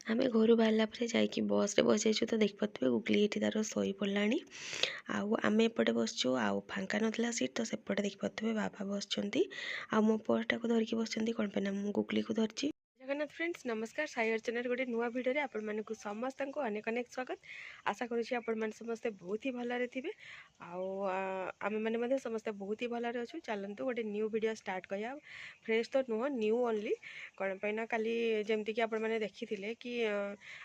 आम घर बाहर पर जाकि बस रे बस जाइए तो देखिपे गुगली ये तार शोई पड़ा आम एपटे बसचु आउ फांका नाला सीट तो सेपटे देखिपे बाबा बस मो पर्सटा को धरिकी बस कौन पे ना गुगली को धरची। जगन्नाथ फ्रेंड्स नमस्कार साई अर्चना गोटे नुआ भिडियो आपण मानक समस्त को अनेक अनेक स्वागत। आशा करुँच आपण समस्ते बहुत ही भलरे थे आम मैंने समस्ते बहुत ही भलरे अच्छु। चलतु गोटे न्यू वीडियो स्टार्ट करा फ्रेश तो नुह न्यू ओनली कौन पाइना काली जमती कि आपण मैंने देखी कि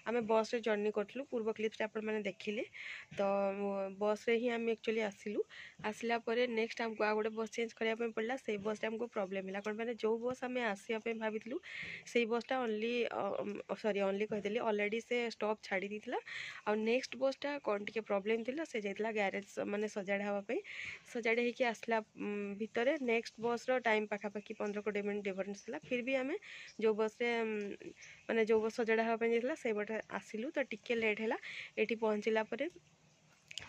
आम बस रे जर्नी करूँ पूर्व क्लिप्स आपण मैंने देखिले तो बस रे ही आम एक्चुअली आसिलु आसला नेक्स्ट आमको आ गोटे बस चेंज करने पड़ा से बस आमको प्रोब्लेम है कौन मैंने जो बस आम आसपा भाई से बसटा ओनली सॉरी ओनली कहीदेली ऑलरेडी से स्टॉप छाड़ी देता आ नेक्स्ट बसटा कौन टी प्रोब्लेम थी से जाता ग्यारेज माने सजाड़ा हाँपाई सजाड़ी होकर आसला भितर नेक्स्ट बस टाइम पाखापाखि 15-20 मिनट डिफरेन्स था फिर भी आम जो बस रे माने जो बस सजाड़ा हाँपाई जाता से बटे आसिलु तो टिके लेट है ये पहुँचला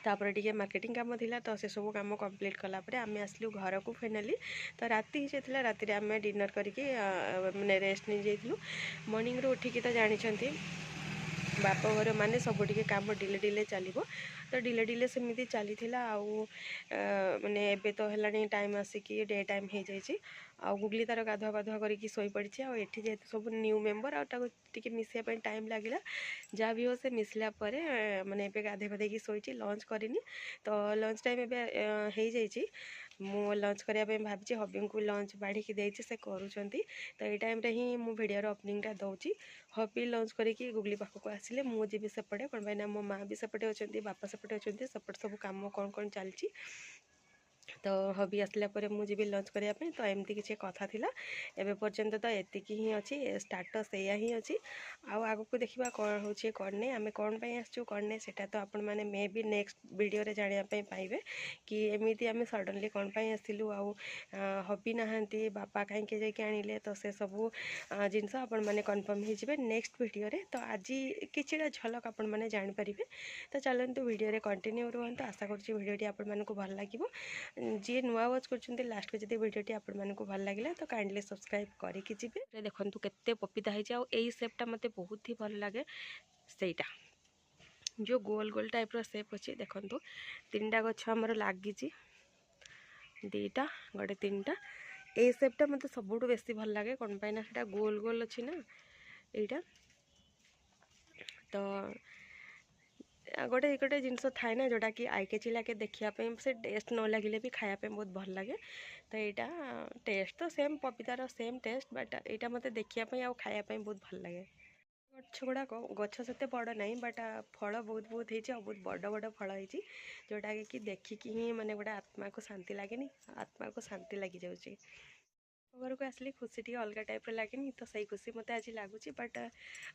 तापर टी मार्केटिंग काम थिला तो से सब कम कंप्लीट कलापर आम आसलु घर को फाइनाली तो राति ही राति आम डिनर करके मैंने रेस्ट नहीं जाइलु मॉर्निंग रू उठिकी तो जानते बाप घर माने सब टी कम डिले डिले चलो तो डिले डिले सेमती चली माने एबे तो है टाइम आसिकी डे टाइम हो जाए गुगली तार गाधुआ पाधुआ करके शोई पड़ी आउ एठी जेहेतु सब न्यू मेम्बर आगे मिसाई टाइम लगे जहाँ भी हो से मिसला माने एबे गाधे पाधे शोची लंच करनी तो लंच टाइम एवं मु लंच करने भावी हबी को लंच बाढ़ी देती से करुँच तो ये टाइम ही मु भिडियो ओपनिंगटा दूसरी हबी लंच करके गुगली पाखक आसिले मुझे सेपटे कौन पाई मो माँ भी सेपटे अच्छा बापा सेपटे अच्छा सेपटे सब कम कौन कौन चलती तो हबी आसला मुझे लंच करने तो एमती किसी कथा थिला एबे पर्यंत तो एतिकी ही अच्छी स्टार्टस या ही अच्छी आग को देखा कौन हो कौन नहीं आम कौन आसचु कौन नहीं सेटा तो आपण मैंने मे बी नेक्स्ट वीडियो रे जानापी पाइबे कि एमती आम सडनली कौन आसिलु हबी नहांती बापा कहीं जाके आनिले तो से सबू जिनस आपण मैंने कन्फर्म हो नेक्स्ट वीडियो रे तो आज किछिटा झलक आपण मैंने जानीपारे तो चलतु वीडियो रे कंटिन्यू रुहतु आशा करुँच वीडियोटी आपण मानक भल लगे जी नुआ वाच कर लास्ट को जब वीडियोटी आपण मानक भल लगे तो काइंडली सब्सक्राइब करके जी देखो केते पपिता है सेपटा मत बहुत ही भल लगे सेटा जो गोल गोल टाइप सेप अच्छे देखो 3टा गछ आमर लगी दीटा गोटे 3टा ये सेपटा मत सबुठ बेसी भल लगे कौन पाई से गोल गोल अच्छी ना यहाँ तो गोटे गोटे जिनस थाए ना जोटा कि आईकेची लगे देखापी से टेस्ट न लगे भी खायापी बहुत भल लगे तो यहाँ टेस्ट तो सेम पपितार सेम टेस्ट बट यहाँ मत देखापी आ खायापी बहुत भल लगे गछ गुड़ाक गछ से बड़ ना बट फल बहुत बहुत हो बहुत बड़ बड़ फल हो जोटा कि देखिकी ही माने गोटे आत्मा को शांति लगे आत्मा को शांति लगी जाऊँगी घर को आसली खुशी टी अलग टाइप लगे तो सही खुशी मत आज लगुच बट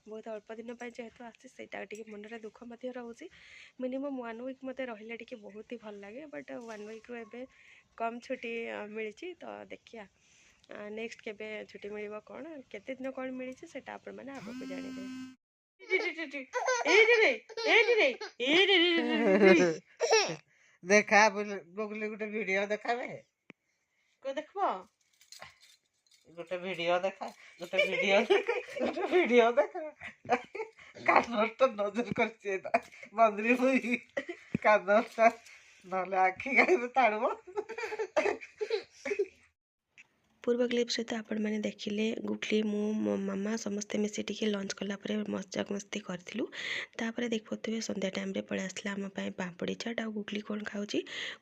बहुत अल्प दिन जेहेतु आसी से मन में दुख रोचे मिनिमम 1 वीक मत रहा टी बहुत ही भल लगे बट 1 वीक रू कम छुट्टी मिली तो देखिया नेक्स्ट केबे छुट्टी मिल कौन केते दिन कौन मिली से आप आगे जानते देखा गुगली गोटे वीडियो देखाबे को देखबो गोटे वीडियो देखा गोटे वीडियो देखा कानर तो नजर करछे ना बंदरी हुई कानर नले आखि गाइबे ताड़बो पूर्व क्लिप सहित आपण मैंने देखिले गुगली मो मामा समस्ते मिसी टी लंच कलापर मजाक मस्ती करूँ तापर देखिए संध्या टाइम पलि आसला आम पापड़ी चाट आ गुगली कौन खाऊँ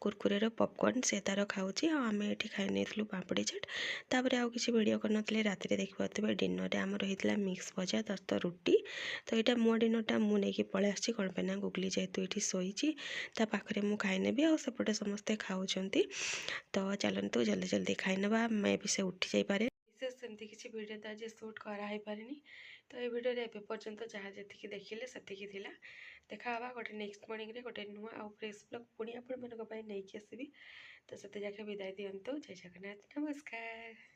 कुरकुरे पॉपकॉर्न से तार खाऊँ आम ये खाई नहीं पापड़ी चाट तापर आउ कि वीडियो करनी राति देखिए डिनर आम रही मिक्स भजा दस्त रुटी तो यहाँ मो डिनरटा मुझे पलि आसी कौन पे गुगली जेहेतु ये शोची पाखे मुझे खाईनेबी आउपटे समस्ते खाऊँ तो चलतु जल्दी जल्दी खाईनवा मैं भी से उठी जापे विशेष सेमती किसी वीडियो तो आज सुट कराई पारे तो ये वीडियो एबे पर्यंत जहाँ जी देखिले से देखा गोटे नेक्स्ट मॉर्निंग रे गोटे नुआ आउ फ्रेश ब्लॉग पुणी आपण नहीं आसबि तो से जाके विदाय दिंतु जय जगन्नाथ नमस्कार।